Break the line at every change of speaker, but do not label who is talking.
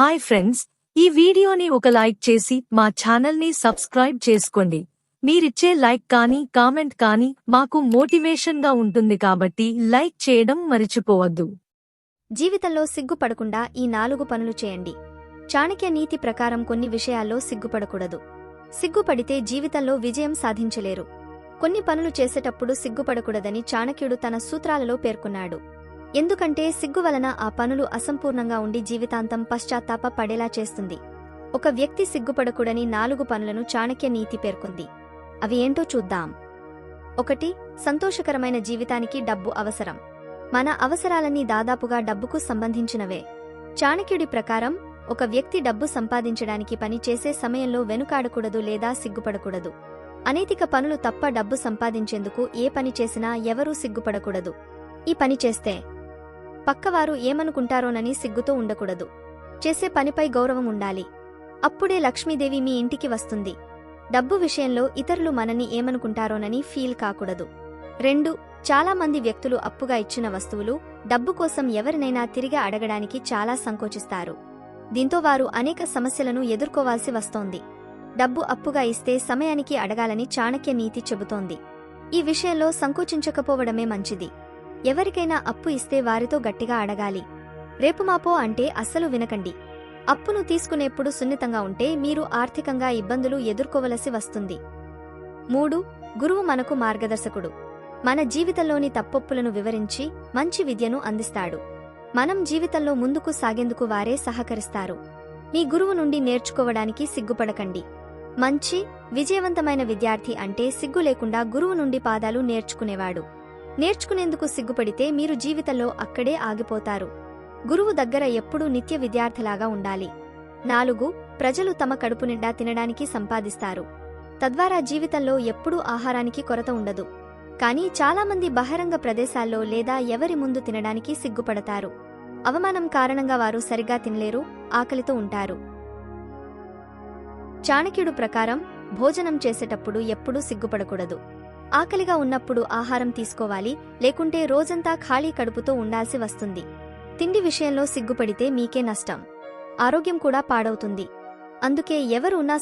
Hi friends, ఈ వీడియోని ఒక లైక్ చేసి మా ఛానల్ని సబ్స్క్రైబ్ చేసుకోండి. మీరిచ్చే లైక్ కానీ కామెంట్ కానీ మాకు మోటివేషన్గా ఉంటుంది కాబట్టి లైక్ చేయడం మరిచిపోవద్దు.
జీవితంలో సిగ్గుపడకుండా ఈ 4 పనులు చేయండి. చాణక్య నీతి ప్రకారం కొన్ని విషయాల్లో సిగ్గుపడకూడదు. సిగ్గుపడితే జీవితంలో విజయం సాధించలేరు. కొన్ని పనులు చేసేటప్పుడు సిగ్గుపడకూడదని చాణక్యుడు తన సూత్రాలలో పేర్కొన్నాడు. ఎందుకంటే సిగ్గు వలన ఆ పనులు అసంపూర్ణంగా ఉండి జీవితాంతం పశ్చాత్తాప పడేలా చేస్తుంది. ఒక వ్యక్తి సిగ్గుపడకూడని 4 పనులను చాణక్య నీతి పేర్కొంది. అవి ఏంటో చూద్దాం. 1. సంతోషకరమైన జీవితానికి డబ్బు అవసరం. మన అవసరాలన్నీ దాదాపుగా డబ్బుకు సంబంధించినవే. చాణక్యుడి ప్రకారం ఒక వ్యక్తి డబ్బు సంపాదించడానికి పని చేసే సమయంలో వెనుకాడకూడదు లేదా సిగ్గుపడకూడదు. అనైతిక పనులు తప్ప డబ్బు సంపాదించేందుకు ఏ పని చేసినా ఎవరూ సిగ్గుపడకూడదు. ఈ పని చేస్తే పక్కవారు ఏమనుకుంటారోనని సిగ్గుతో ఉండకూడదు. చేసే పనిపై గౌరవం ఉండాలి. అప్పుడే లక్ష్మీదేవి మీ ఇంటికి వస్తుంది. డబ్బు విషయంలో ఇతరులు మనని ఏమనుకుంటారోనని ఫీల్ కాకూడదు. 2. చాలా మంది వ్యక్తులు అప్పుగా ఇచ్చిన వస్తువులు, డబ్బు కోసం ఎవరినైనా తిరిగి అడగడానికి చాలా సంకోచిస్తారు. దీంతో వారు అనేక సమస్యలను ఎదుర్కోవాల్సి వస్తోంది. డబ్బు అప్పుగా ఇస్తే సమయానికి అడగాలని చాణక్య నీతి చెబుతోంది. ఈ విషయంలో సంకోచించకపోవడమే మంచిది. ఎవరికైనా అప్పు ఇస్తే వారితో గట్టిగా అడగాలి. రేపుమాపో అంటే అస్సలు వినకండి. అప్పును తీసుకునేప్పుడు సున్నితంగా ఉంటే మీరు ఆర్థికంగా ఇబ్బందులు ఎదుర్కోవలసి వస్తుంది. 3. గురువు మనకు మార్గదర్శకుడు. మన జీవితంలోని తప్పొప్పులను వివరించి మంచి విద్యను అందిస్తాడు. మనం జీవితంలో ముందుకు సాగేందుకు వారే సహకరిస్తారు. మీ గురువు నుండి నేర్చుకోవడానికి సిగ్గుపడకండి. మంచి, విజయవంతమైన విద్యార్థి అంటే సిగ్గు లేకుండా గురువు నుండి పాదాలు నేర్చుకునేవాడు. నేర్చుకునేందుకు సిగ్గుపడితే మీరు జీవితంలో అక్కడే ఆగిపోతారు. గురువు దగ్గర ఎప్పుడూ నిత్య విద్యార్థిలాగా ఉండాలి. 4. ప్రజలు తమ కడుపు నిండా తినడానికి సంపాదిస్తారు. తద్వారా జీవితంలో ఎప్పుడూ ఆహారానికి కొరత ఉండదు. కానీ చాలామంది బహిరంగ ప్రదేశాల్లో లేదా ఎవరి ముందు తినడానికి సిగ్గుపడతారు. అవమానం కారణంగా వారు సరిగా తినలేరు, ఆకలితో ఉంటారు. చాణక్యుడు ప్రకారం భోజనం చేసేటప్పుడు ఎప్పుడూ సిగ్గుపడకూడదు. ఆకలిగా ఉన్నప్పుడు ఆహారం తీసుకోవాలి, లేకుంటే రోజంతా ఖాళీ కడుపుతో ఉండాల్సి వస్తుంది. తిండి విషయంలో సిగ్గుపడితే మీకే నష్టం. ఆరోగ్యం కూడా పాడవుతుంది. అందుకే ఎవరు ఉన్నా